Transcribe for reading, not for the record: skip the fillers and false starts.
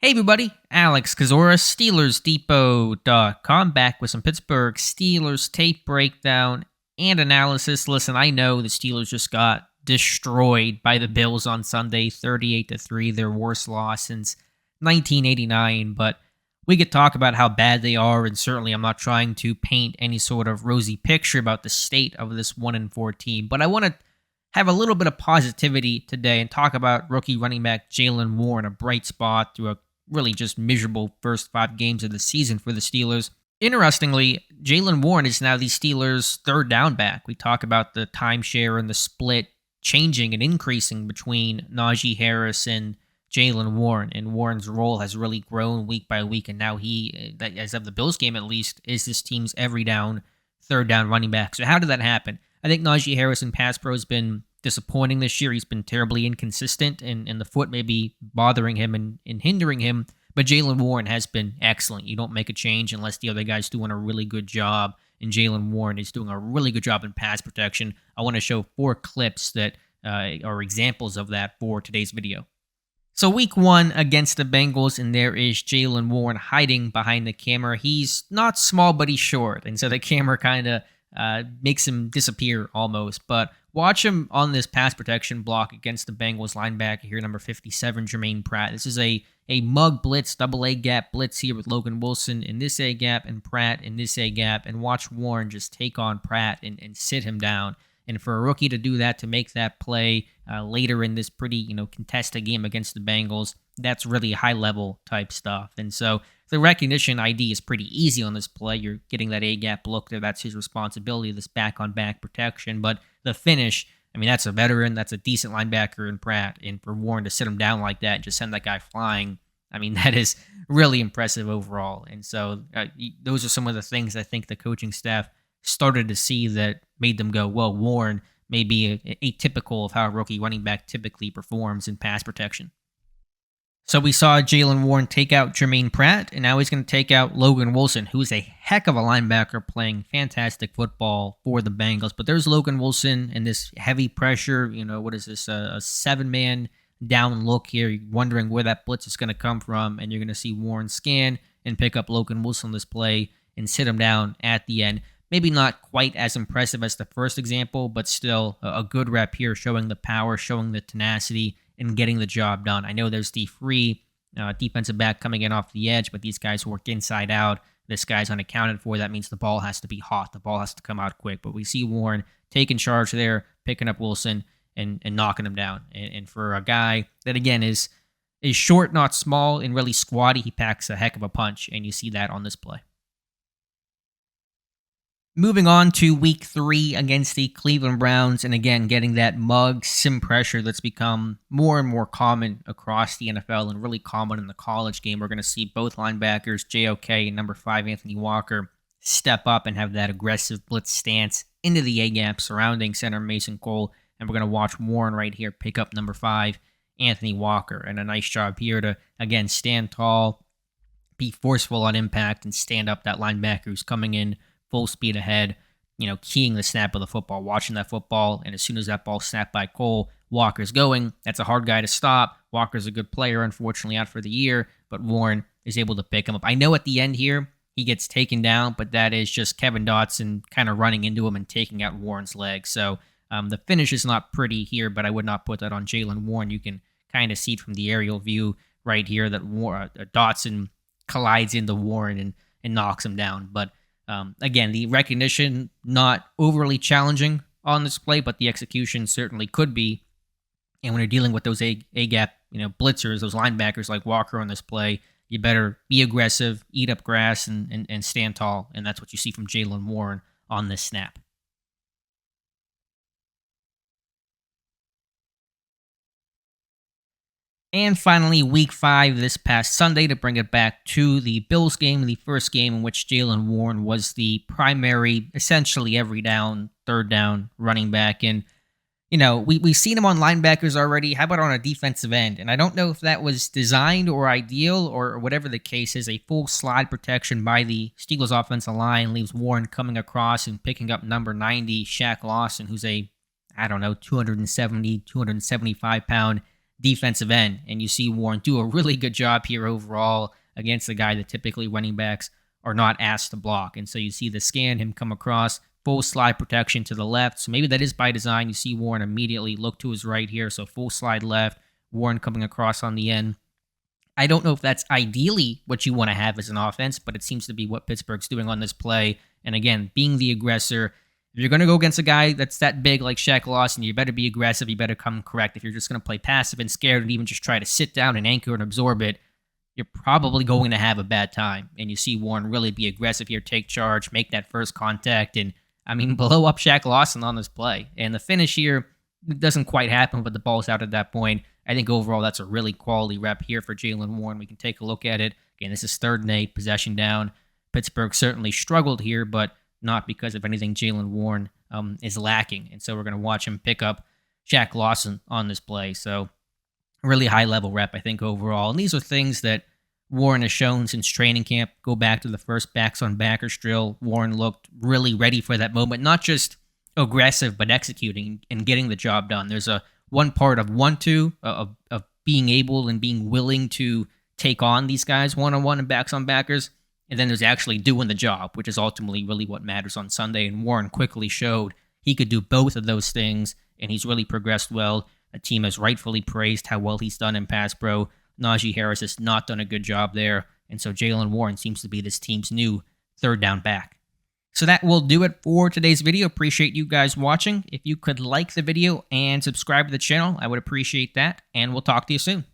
Hey everybody, Alex Kazora, SteelersDepot.com, back with some Pittsburgh Steelers tape breakdown and analysis. Listen, I know the Steelers just got destroyed by the Bills on Sunday, 38-3, their worst loss since 1989, but we could talk about how bad they are, and certainly I'm not trying to paint any sort of rosy picture about the state of this 1-4 team, but I want to have a little bit of positivity today and talk about rookie running back Jaylen Warren, a bright spot through a really just miserable first 5 games of the season for the Steelers. Interestingly, Jaylen Warren is now the Steelers' third down back. We talk about the timeshare and the split changing and increasing between Najee Harris and Jaylen Warren, and Warren's role has really grown week by week, and now he, as of the Bills game at least, is this team's every down, third down running back. So how did that happen? I think Najee Harris in pass pro has been disappointing this year. He's been terribly inconsistent, and the foot may be bothering him and hindering him. But Jaylen Warren has been excellent. You don't make a change unless the other guy's doing a really good job, and Jaylen Warren is doing a really good job in pass protection. I want to show 4 clips that are examples of that for today's video. So week 1 against the Bengals, and there is Jaylen Warren hiding behind the camera. He's not small, but he's short, and so the camera kind of makes him disappear almost. But watch him on this pass protection block against the Bengals linebacker here, number 57, Jermaine Pratt. This is a mug blitz, double A gap blitz here with Logan Wilson in this A gap and Pratt in this A gap. And watch Warren just take on Pratt and sit him down. And for a rookie to do that, to make that play later in this pretty contested game against the Bengals, that's really high-level type stuff. And so the recognition ID is pretty easy on this play. You're getting that A-gap look there. That's his responsibility, this back-on-back protection. But the finish, I mean, that's a veteran. That's a decent linebacker in Pratt. And for Warren to sit him down like that and just send that guy flying, I mean, that is really impressive overall. And so those are some of the things I think the coaching staff started to see that made them go, well, Warren may be atypical of how a rookie running back typically performs in pass protection. So we saw Jaylen Warren take out Jermaine Pratt, and now he's going to take out Logan Wilson, who's a heck of a linebacker playing fantastic football for the Bengals. But there's Logan Wilson in this heavy pressure, what is this, a 7-man down look here. You're wondering where that blitz is going to come from, and you're going to see Warren scan and pick up Logan Wilson on this play and sit him down at the end. Maybe not quite as impressive as the first example, but still a good rep here, showing the power, showing the tenacity, and getting the job done. I know there's the free defensive back coming in off the edge, but these guys work inside out. This guy's unaccounted for. That means the ball has to be hot. The ball has to come out quick. But we see Warren taking charge there, picking up Wilson, and knocking him down. And for a guy that, again, is short, not small, and really squatty, he packs a heck of a punch, and you see that on this play. Moving on to week 3 against the Cleveland Browns, and again, getting that mug sim pressure that's become more and more common across the NFL and really common in the college game. We're going to see both linebackers, JOK and number 5, Anthony Walker, step up and have that aggressive blitz stance into the A-gap surrounding center Mason Cole, and we're going to watch Warren right here pick up number 5, Anthony Walker, and a nice job here to, again, stand tall, be forceful on impact, and stand up that linebacker who's coming in full speed ahead, keying the snap of the football, watching that football, and as soon as that ball snapped by Cole, Walker's going. That's a hard guy to stop. Walker's a good player, unfortunately out for the year, but Warren is able to pick him up. I know at the end here, he gets taken down, but that is just Kevin Dotson kind of running into him and taking out Warren's leg. So the finish is not pretty here, but I would not put that on Jaylen Warren. You can kind of see it from the aerial view right here that Dotson collides into Warren and knocks him down. But again, the recognition not overly challenging on this play, but the execution certainly could be. And when you're dealing with those A-gap, blitzers, those linebackers like Walker on this play, you better be aggressive, eat up grass, and stand tall. And that's what you see from Jaylen Warren on this snap. And finally, week 5 this past Sunday, to bring it back to the Bills game, the first game in which Jaylen Warren was the primary, essentially every down, third down running back. And, we've seen him on linebackers already. How about on a defensive end? And I don't know if that was designed or ideal or whatever the case is. A full slide protection by the Steelers offensive line leaves Warren coming across and picking up number 90, Shaq Lawson, who's a, 270, 275 pound defensive end. And you see Warren do a really good job here overall against a guy that typically running backs are not asked to block. And so you see the scan, him come across, full slide protection to the left. So maybe that is by design. You see Warren immediately look to his right here. So full slide left, Warren coming across on the end. I don't know if that's ideally what you want to have as an offense, but it seems to be what Pittsburgh's doing on this play. And again, being the aggressor, if you're going to go against a guy that's that big like Shaq Lawson, you better be aggressive. You better come correct. If you're just going to play passive and scared and even just try to sit down and anchor and absorb it, you're probably going to have a bad time. And you see Warren really be aggressive here, take charge, make that first contact, and blow up Shaq Lawson on this play. And the finish here doesn't quite happen, but the ball's out at that point. I think overall that's a really quality rep here for Jaylen Warren. We can take a look at it. Again, this is 3rd and 8, possession down. Pittsburgh certainly struggled here, but not because of anything Jaylen Warren is lacking. And so we're going to watch him pick up Shaq Lawson on this play. So really high-level rep, I think, overall. And these are things that Warren has shown since training camp. Go back to the first backs-on-backers drill. Warren looked really ready for that moment, not just aggressive, but executing and getting the job done. There's a one part of of being able and being willing to take on these guys one-on-one and backs-on-backers, and then there's actually doing the job, which is ultimately really what matters on Sunday. And Warren quickly showed he could do both of those things, and he's really progressed well. The team has rightfully praised how well he's done in pass pro. Najee Harris has not done a good job there, and so Jaylen Warren seems to be this team's new 3rd down back. So that will do it for today's video. Appreciate you guys watching. If you could like the video and subscribe to the channel, I would appreciate that, and we'll talk to you soon.